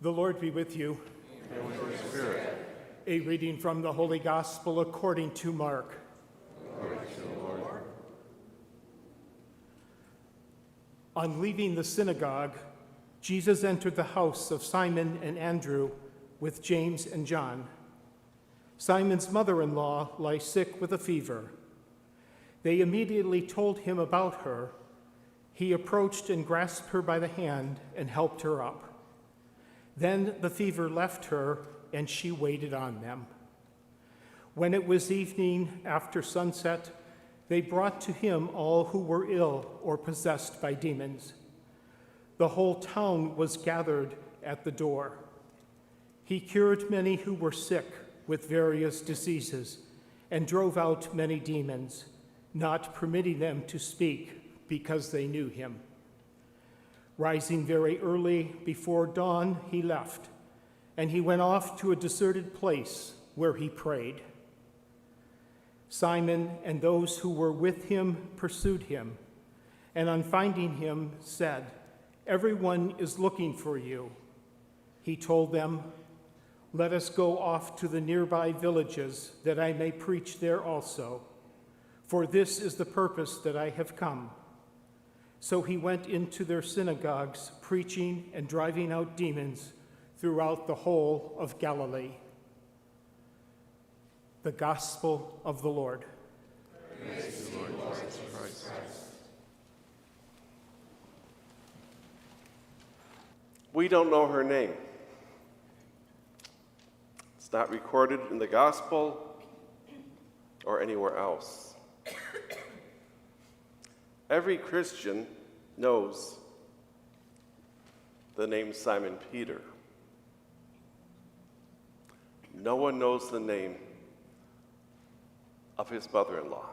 The Lord be with you. And with your spirit. A reading from the Holy Gospel according to Mark. Glory to the Lord. On leaving the synagogue, Jesus entered the house of Simon and Andrew with James and John. Simon's mother-in-law lay sick with a fever. They immediately told him about her. He approached and grasped her by the hand and helped her up. Then the fever left her, and she waited on them. When it was evening after sunset, they brought to him all who were ill or possessed by demons. The whole town was gathered at the door. He cured many who were sick with various diseases and drove out many demons, not permitting them to speak because they knew him. Rising very early before dawn, he left, and he went off to a deserted place where he prayed. Simon and those who were with him pursued him, and on finding him said, "Everyone is looking for you." He told them, "Let us go off to the nearby villages that I may preach there also, for this is the purpose that I have come." So he went into their synagogues, preaching and driving out demons throughout the whole of Galilee. The Gospel of the Lord. Praise to the Lord Jesus Christ. We don't know her name. It's not recorded in the Gospel or anywhere else. Every Christian knows the name Simon Peter. No one knows the name of his mother-in-law.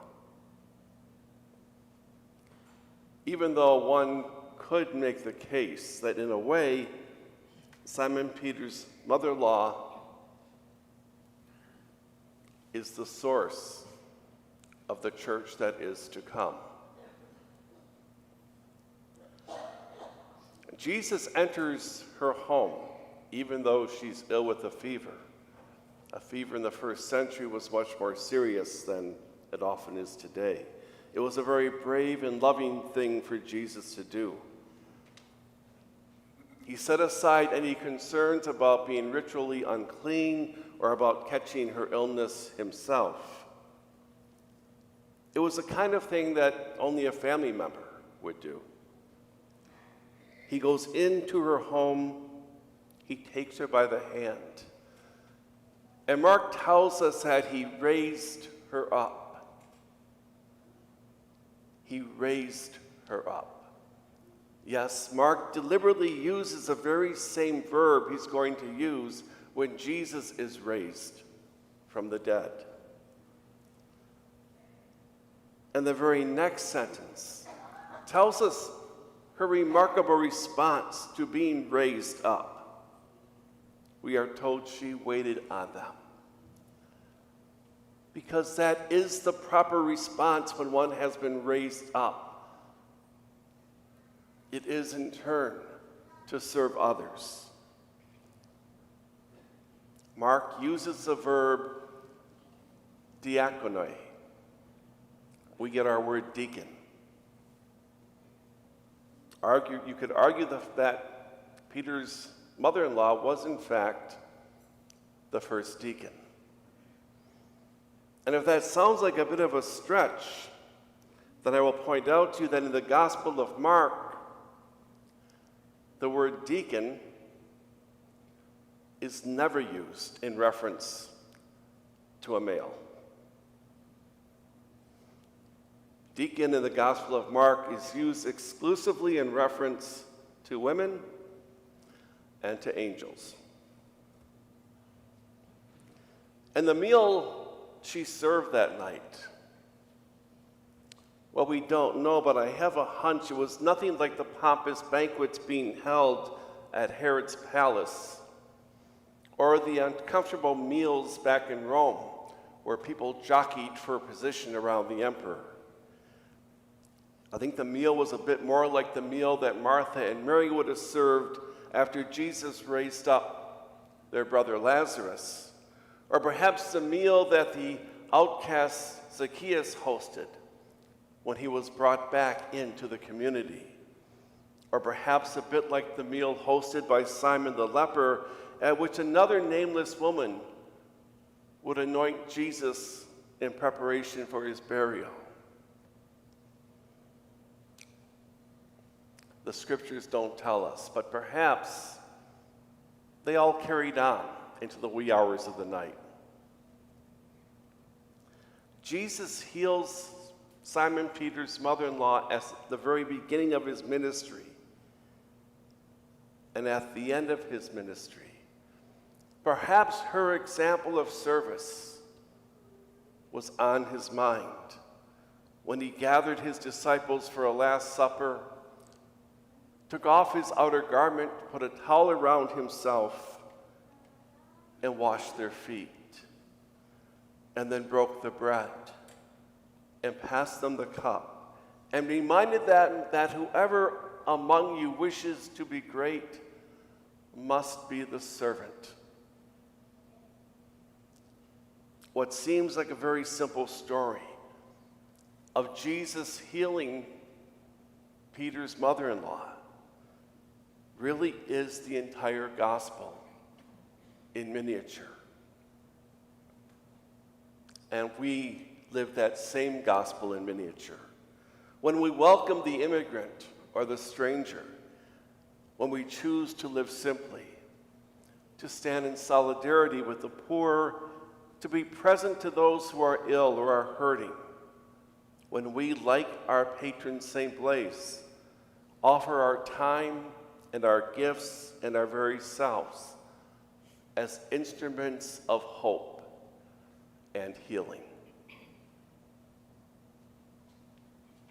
Even though one could make the case that in a way, Simon Peter's mother-in-law is the source of the church that is to come. Jesus enters her home, even though she's ill with a fever. A fever in the first century was much more serious than it often is today. It was a very brave and loving thing for Jesus to do. He set aside any concerns about being ritually unclean or about catching her illness himself. It was the kind of thing that only a family member would do. He goes into her home, he takes her by the hand. And Mark tells us that he raised her up. He raised her up. Yes, Mark deliberately uses the very same verb he's going to use when Jesus is raised from the dead. And the very next sentence tells us her remarkable response to being raised up. We are told she waited on them. Because that is the proper response when one has been raised up. It is in turn to serve others. Mark uses the verb diakonoi. We get our word deacon. You could argue that Peter's mother-in-law was, in fact, the first deacon. And if that sounds like a bit of a stretch, then I will point out to you that in the Gospel of Mark, the word deacon is never used in reference to a male. Deacon in the Gospel of Mark is used exclusively in reference to women and to angels. And the meal she served that night, well, we don't know, but I have a hunch it was nothing like the pompous banquets being held at Herod's palace or the uncomfortable meals back in Rome where people jockeyed for position around the emperor. I think the meal was a bit more like the meal that Martha and Mary would have served after Jesus raised up their brother Lazarus, or perhaps the meal that the outcast Zacchaeus hosted when he was brought back into the community, or perhaps a bit like the meal hosted by Simon the leper, at which another nameless woman would anoint Jesus in preparation for his burial. The scriptures don't tell us, but perhaps they all carried on into the wee hours of the night. Jesus heals Simon Peter's mother-in-law at the very beginning of his ministry and at the end of his ministry. Perhaps her example of service was on his mind when he gathered his disciples for a Last Supper, took off his outer garment, put a towel around himself, and washed their feet, and then broke the bread and passed them the cup, and reminded them that whoever among you wishes to be great must be the servant. What seems like a very simple story of Jesus healing Peter's mother-in-law really is the entire gospel in miniature. And we live that same gospel in miniature. When we welcome the immigrant or the stranger, when we choose to live simply, to stand in solidarity with the poor, to be present to those who are ill or are hurting, when we, like our patron Saint Blaise, offer our time and our gifts and our very selves as instruments of hope and healing.